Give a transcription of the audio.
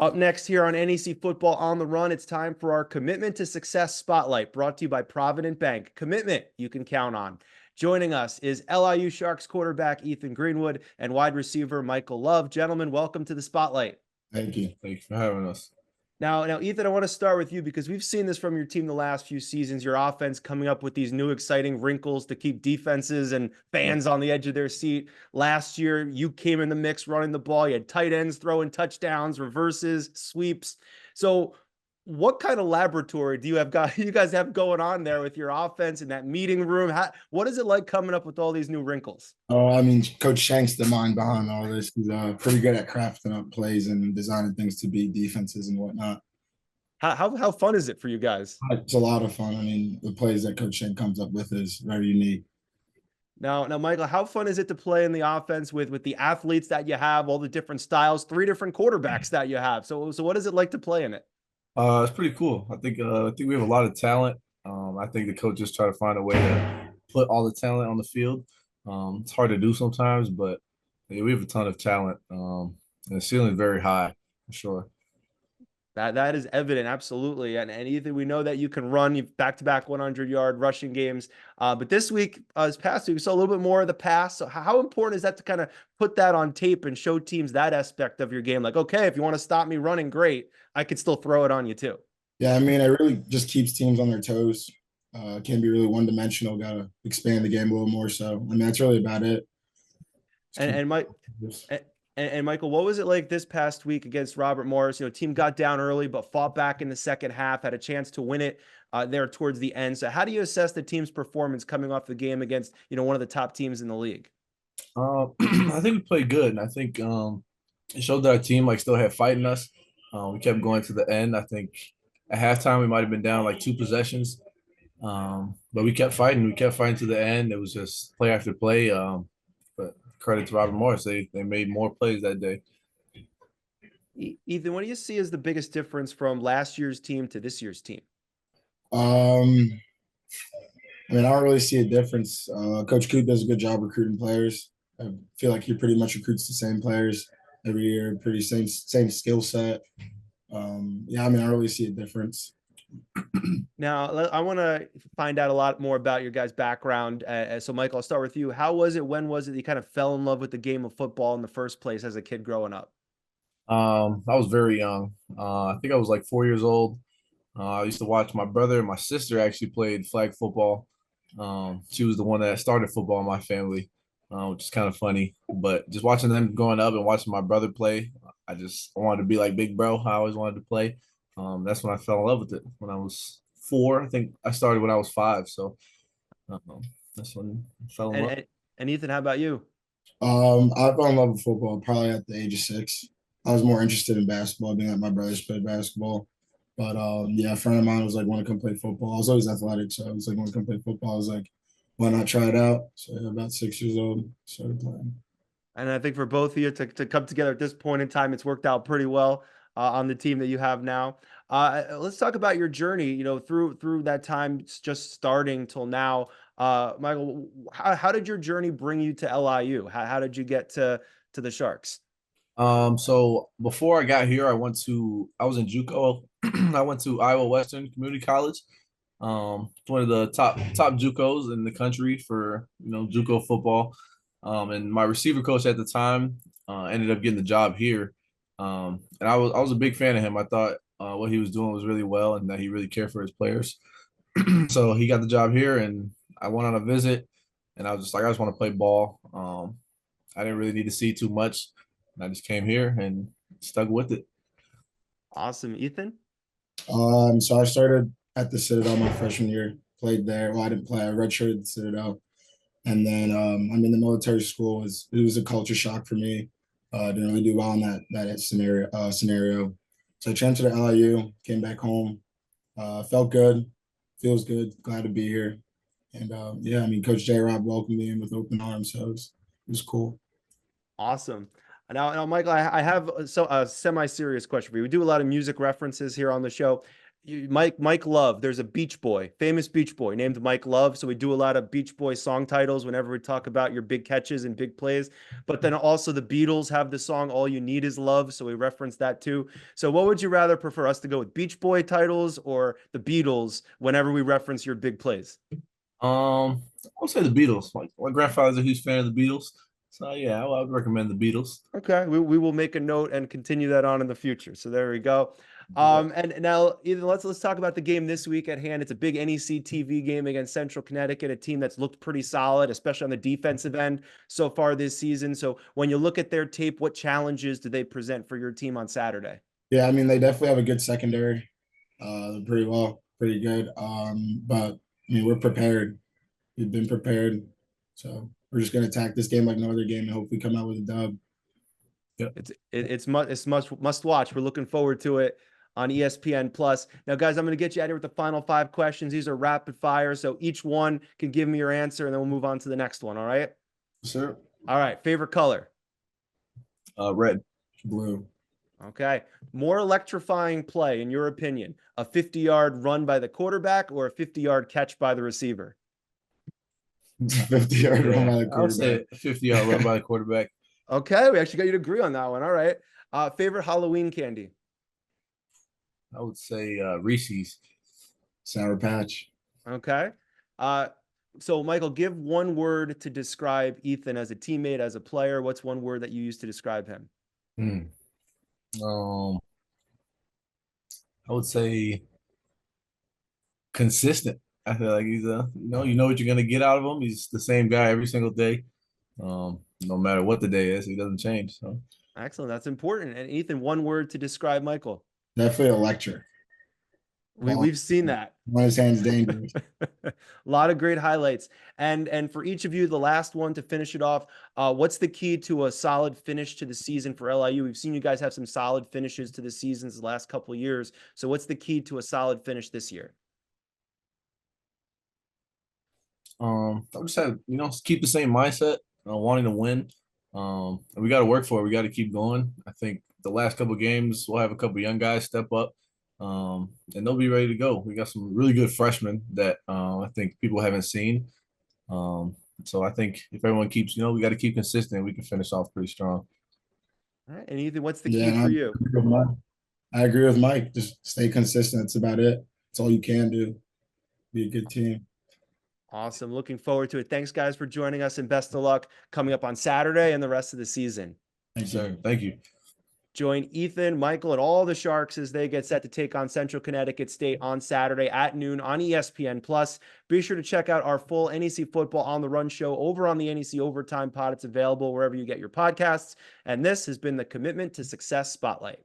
Up next here on NEC Football on the Run, it's time for our Commitment to Success Spotlight, brought to you by Provident Bank. Commitment you can count on. Joining us is LIU Sharks quarterback Ethan Greenwood and wide receiver Michael Love. Gentlemen, welcome to the Spotlight. Thank you. Thanks for having us. Now, Ethan, I want to start with you because we've seen this from your team the last few seasons, your offense coming up with these new exciting wrinkles to keep defenses and fans on the edge of their seat. Last year, you came in the mix running the ball. You had tight ends throwing touchdowns, reverses, sweeps. So what kind of laboratory do you guys have going on there with your offense in that meeting room? What is it like coming up with all these new wrinkles? Oh, I mean, Coach Shank's the mind behind all this. He's pretty good at crafting up plays and designing things to beat defenses and whatnot. How fun is it for you guys? It's a lot of fun. I mean, the plays that Coach Shank comes up with is very unique. Now, Michael, how fun is it to play in the offense with the athletes that you have, all the different styles, 3 different quarterbacks that you have? So what is it like to play in it? It's pretty cool. I think we have a lot of talent. I think the coaches try to find a way to put all the talent on the field. It's hard to do sometimes, but yeah, we have a ton of talent. And the ceiling is very high, for sure. That is evident, absolutely. And Ethan, we know that you can run back-to-back 100-yard rushing games. But this past week, we saw a little bit more of the pass. So how important is that to kind of put that on tape and show teams that aspect of your game? Like, okay, if you want to stop me running, great. I could still throw it on you too. Yeah, I mean, it really just keeps teams on their toes. Can't be really one-dimensional. Got to expand the game a little more. So, I mean, that's really about it. And Michael, what was it like this past week against Robert Morris? Team got down early, but fought back in the second half, had a chance to win it there towards the end. So how do you assess the team's performance coming off the game against, one of the top teams in the league? I think we played good. And I think it showed that our team still had fight in us. We kept going to the end. I think at halftime we might have been down 2 possessions. But we kept fighting. We kept fighting to the end. It was just play after play. But credit to Robert Morris. They made more plays that day. Ethan, what do you see as the biggest difference from last year's team to this year's team? I mean, I don't really see a difference. Coach Coop does a good job recruiting players. I feel like he pretty much recruits the same players every year, pretty same skill set. Yeah, I mean, I don't really see a difference. Now, I want to find out a lot more about your guys' background. So, Michael, I'll start with you. How was it? When was it that you kind of fell in love with the game of football in the first place as a kid growing up? I was very young. I think I was 4 years old. I used to watch my brother and my sister actually played flag football. She was the one that started football in my family, which is kind of funny. But just watching them growing up and watching my brother play, I wanted to be like Big Bro. I always wanted to play. That's when I fell in love with it. When I was 4, I think I started when I was 5. So that's when I fell in love. And Ethan, how about you? I fell in love with football probably at the age of 6. I was more interested in basketball, being that my brothers played basketball. But yeah, a friend of mine was want to come play football. I was always athletic, so I was want to come play football. I was why not try it out? So about 6 years old, started playing. And I think for both of you to come together at this point in time, it's worked out pretty well on the team that you have now. Let's talk about your journey, through that time, just starting till now. Michael, how did your journey bring you to LIU? How did you get to the Sharks? So before I got here, I was in JUCO. I went to Iowa Western Community College. It's one of the top JUCOs in the country for JUCO football. And my receiver coach at the time ended up getting the job here. And I was a big fan of him. I thought what he was doing was really well and that he really cared for his players. So he got the job here, and I went on a visit, and I was just I just want to play ball. I didn't really need to see too much. I just came here and stuck with it. Awesome. Ethan? So I started at the Citadel my freshman year, played there. Well, I didn't play. I redshirted the Citadel. And then I'm in the military school. It was a culture shock for me. Didn't really do well in that scenario. So I transferred to LIU, came back home. Felt good, feels good, glad to be here. And yeah, I mean, Coach J. Rob welcomed me in with open arms, so it was cool. Awesome. Now, Michael, I have a semi-serious question for you. We do a lot of music references here on the show. Mike Love. There's a Beach Boy, famous Beach Boy named Mike Love. So we do a lot of Beach Boy song titles whenever we talk about your big catches and big plays. But then also the Beatles have the song "All You Need Is Love," so we reference that too. So what would you rather prefer, us to go with Beach Boy titles or the Beatles whenever we reference your big plays? I would say the Beatles. My grandfather's a huge fan of the Beatles, so yeah, I would recommend the Beatles. Okay, we will make a note and continue that on in the future. So there we go. And now either let's talk about the game this week at hand. It's a big NEC TV game against Central Connecticut, a team that's looked pretty solid, especially on the defensive end so far this season. So when you look at their tape, what challenges do they present for your team on Saturday? Yeah, I mean they definitely have a good secondary. Pretty well, pretty good. But I mean we're prepared. We've been prepared. So we're just gonna attack this game like no other game and hopefully come out with a dub. Yep. It's must watch. We're looking forward to it on ESPN Plus. Now, guys, I'm going to get you out here with the final 5 questions. These are rapid fire, so each one can give me your answer, and then we'll move on to the next one. All right? Sir. All right. Favorite color? Red. Blue. Okay. More electrifying play, in your opinion, a 50-yard run by the quarterback or a 50-yard catch by the receiver? It's a 50-yard run by the I would say quarterback. a 50-yard run by the quarterback. Okay, we actually got you to agree on that one. All right. Favorite Halloween candy? I would say Reese's. Sour Patch. Okay. So Michael, give one word to describe Ethan as a teammate, as a player. What's one word that you use to describe him? I would say consistent. I feel like he's you know what you're gonna get out of him. He's the same guy every single day. No matter what the day is, he doesn't change. So Excellent. That's important. And Ethan, one word to describe Michael. Definitely electric. We've seen that. One of his hands dangerous. A lot of great highlights. And for each of you, the last one to finish it off, what's the key to a solid finish to the season for LIU? We've seen you guys have some solid finishes to the seasons the last couple of years. So what's the key to a solid finish this year? I would just have keep the same mindset, wanting to win. And we got to work for it. We got to keep going. I think the last couple of games we'll have a couple of young guys step up, and they'll be ready to go. We got some really good freshmen that I think people haven't seen. So I think if everyone keeps, we got to keep consistent. We can finish off pretty strong. All right. And Ethan, what's the key for you? I agree with Mike. Just stay consistent. That's about it. That's all you can do. Be a good team. Awesome. Looking forward to it. Thanks, guys, for joining us, and best of luck coming up on Saturday and the rest of the season. Thank you. Sir, thank you. Join Ethan, Michael, and all the Sharks as they get set to take on Central Connecticut State on Saturday at noon on ESPN Plus. Be sure to check out our full NEC Football on the Run show over on the NEC Overtime Pod. It's available wherever you get your podcasts. And this has been the Commitment to Success Spotlight.